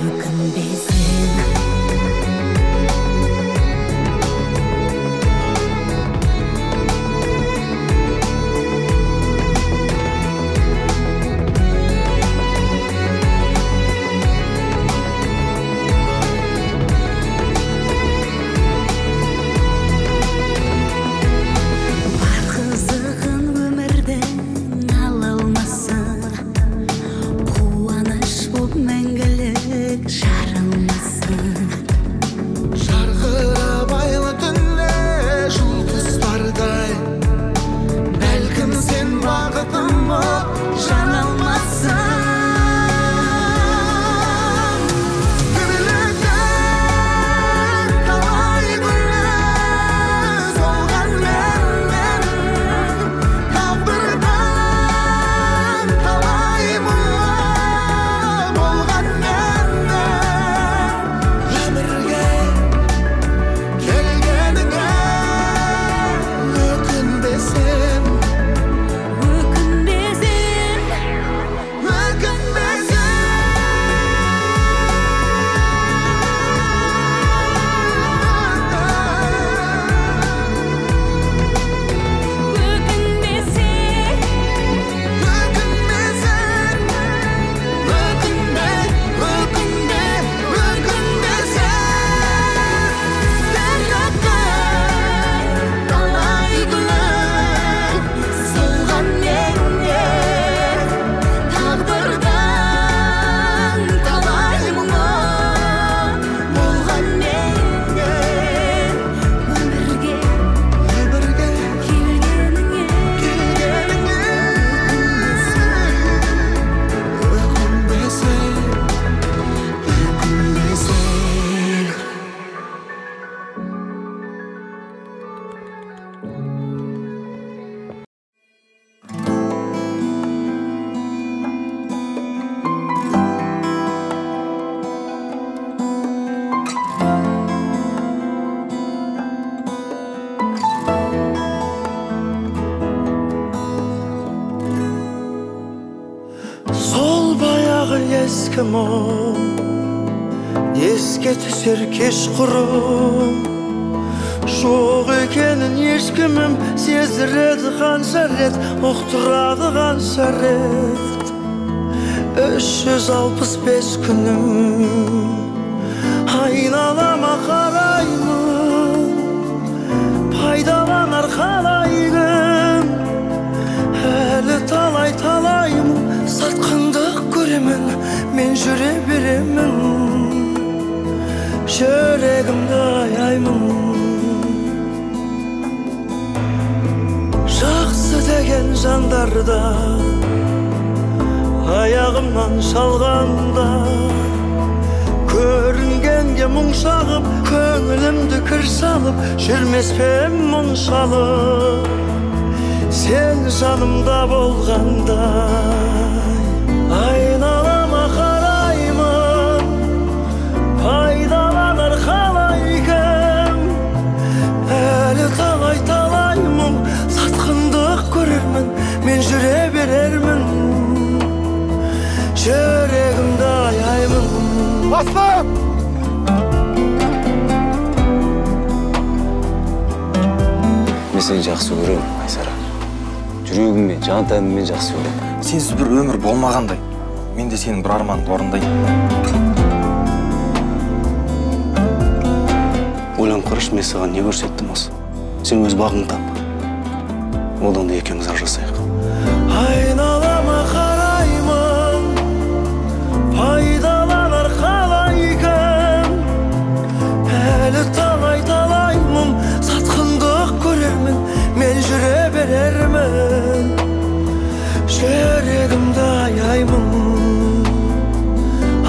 Ökün арман еске түсер кешқұрым жоқ екенін ешкімім сездіреді қанша рет ұқтырады қанша рет 365 күнім айналама қараймын пайдаланар қалай кім әлі талай-талаймын сатқындық көремін мен жүре беремін жүрегімді аяймын жақсы деген жандарда аяғымнан шалғанда көрінгенге мұң шағып көңілімді кір салып жүрмес пе мұншалып сен жанымда болғандай айналама қараймын пайдаланар қалай кім әлі талай-талай мұң сатқындық көрермін мен жүре берермін жүрегімді аяймын Aslan! Мен сені жақсы көремін, Айсара. Жүрегіммен, жан тәніммен жақсы көремін. Сенсіз бір өмір болмағандай. Мен де сенің бір арманыңды орындайын. Ойланып қарашы, мен саған не көрсеттім осы? Сен өз бағыңды тап. Одан да екеуміз ажырасайық. Айналама қараймын, пайдаланар қалай кім әлі талай-талай мұң сатқындық көрермін мен жүре берермін жүрегімді аяймын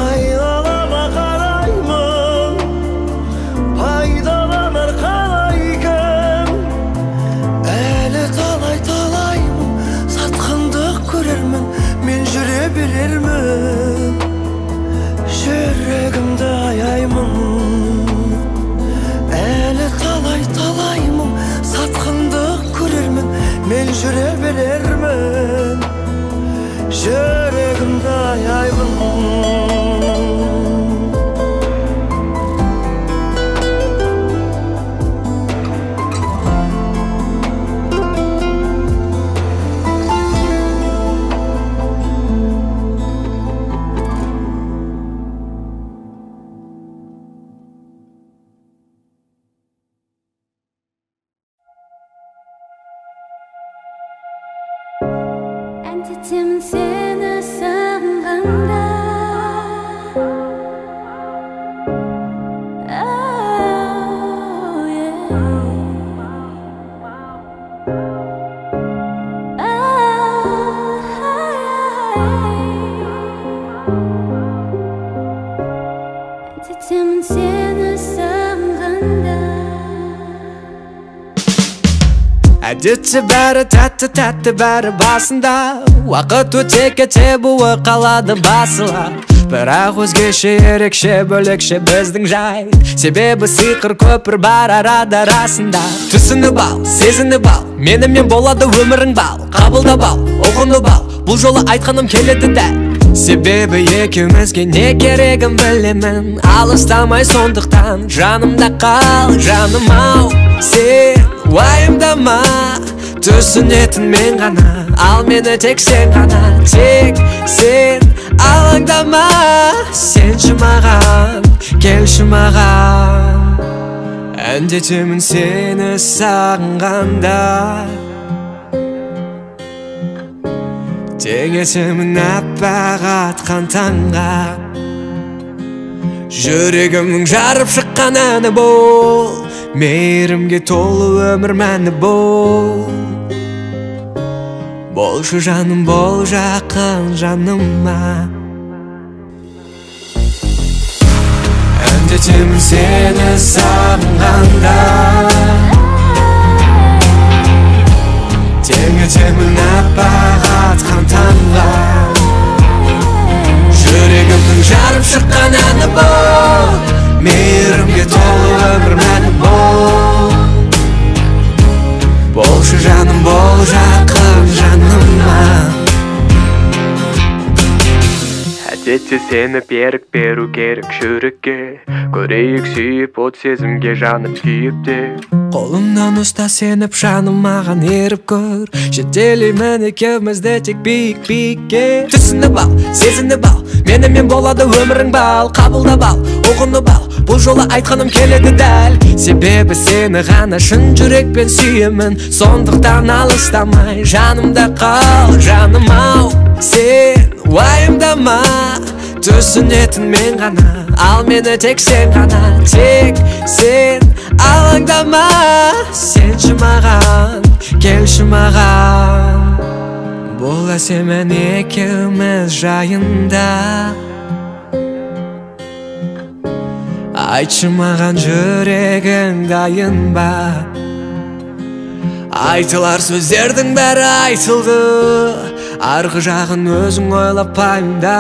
айналама қараймын пайдаланар қалай кім әлі талай-талай мұң сатқындық көрермін мен жүре берермін жүрегімді аяймын әлі талай-талай мұң сатқындық көрермін мен жүре берермін жүрегімді аяймын Әндетемін сені сағынғанда Әндетемін сені сағынғанда Әдетте бәрі тәтті бәрі басында Уақыт өте кете буы қалады басыла Бірақ өзгеше ерекше бөлекше біздің жай Себебі сиқыр көпір бар арада расында Түсініп ал, сезініп ал, менімен болады өмірің бал Қабылдап ал, ұғынып ал, бұл жолы айтқаным келеді дәл Себебі екеумізге не керегін білемін Алыстамай сондықтан жанымда қал жаным ау Сен уайымдама түсінетін мен ғана Ал мені тек сен ғана Тек сен алаңдама Сенші маған, келші маған Әндетемін сені сағынғанда Теңесемін аппақ атқан таңға Жүрегімнің жарып шыққан әні бол Мейірімге толы өмір мәні бол Болшы жаным бол жақын жаныма Әндетемін сені сағынғанда Теңетемін аппақ атқан таңға Жүрегімнің жарып шыққан әні бол Мейірімге толы өмір мәні бол Болшы жаным бол жақын жаныма Әдетте сені берік беру керек жүрекке, көрейік сүйіп от сезімге жанып күйіп те. Қолымнан ұста сеніп жаным маған еріп көр, жетелеймін екеумізді тек биік-биікке. Түсініп ал, сезініп ал, менімен болады өмірің бал. Қабылдап ал, ұғынып ал, бұл жолы айтқаным келеді дәл. Себебі сені ғана шын жүрекпен сүйемін, сондықтан алыстамай жанымда қал. Жаным ау, сен уайымдама, түсінетін мен ғана, ал мені тек сен ғана. Тек сен алаңдама, сенші маған, келші маған. Бұл әсемен екеуміз жайында. Айтшы маған, жүрегің дайын ба? Айтылар сөздердің бәрі айтылды, арғы жағын өзің ойлап пайымда.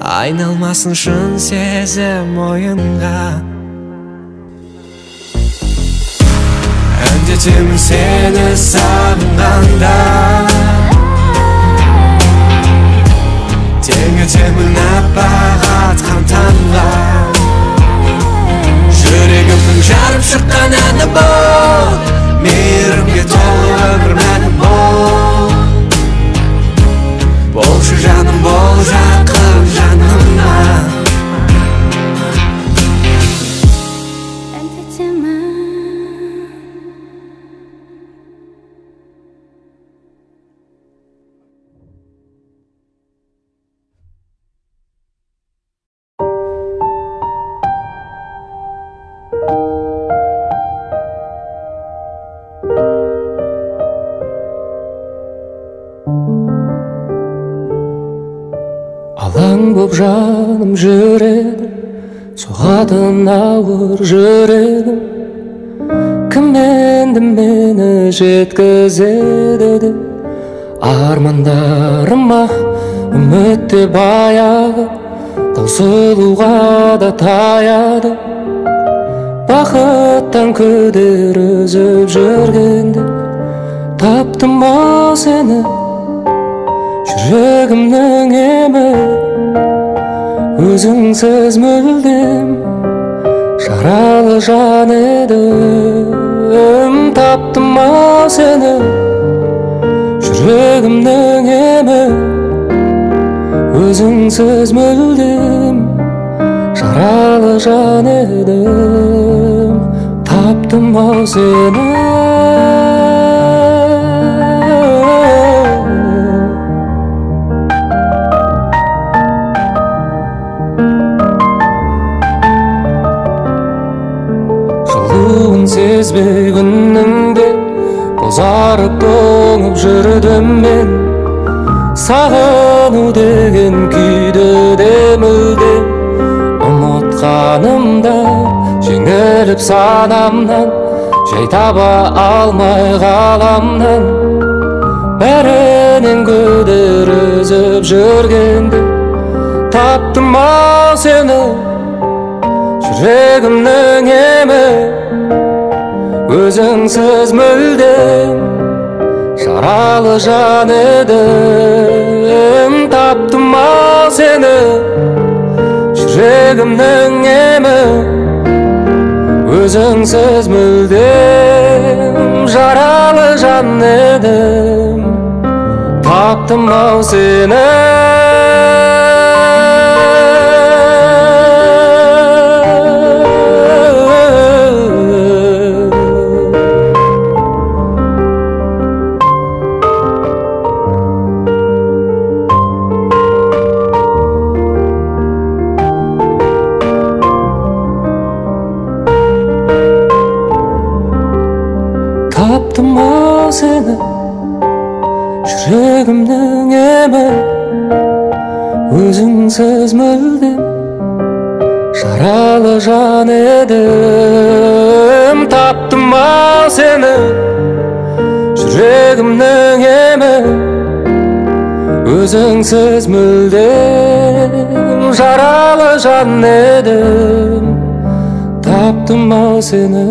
Айналмасын шын сезім ойынға. Әндетемін сені сағынғанда, теңітемін аппақ атқан таңға. Жүрегімнің жарып шыққан әні бұл, мейірімге толы өмір мәні бол. Болшы жаным, бол жақын жаныма. Алаң боп жаным жүрегім, соғатын ауыр жүрегім. Кім енді мені жеткізеді деп армандарыма үмітте баяғы, таусылуға да таяды. Бақыттан күдер үзіп жүргенде таптым ау сені, жүрегімнің емі. Өзіңсіз мүлдем жаралы жан едім. Таптым ау сені, жүрегімнің емі. Өзіңсіз мүлдем жаралы жан едім. Таптым ау сені. Сезбей күніңде бозарып тоңып жүрдім мен. Сағыну деген күйді де мүлдем ұмытқанымда, жеңіліп санамнан, жай таба алмай ғаламнан. Бәрінен күдер үзіп жүргенде таптым ау сені, жүрегімнің емі. Өзіңсіз мүлдем жаралы жан едім. Таптым ау сені, жүрегімнің емі. Өзіңсіз мүлдем жаралы жан едім. Таптым ау сені. Таптым ау сені, жүрегімнің емі. Өзіңсіз мүлдем жаралы жан едім. Таптым ау сені, жүрегімнің емі. Өзіңсіз мүлдем жаралы жан едім. Таптым ау сені.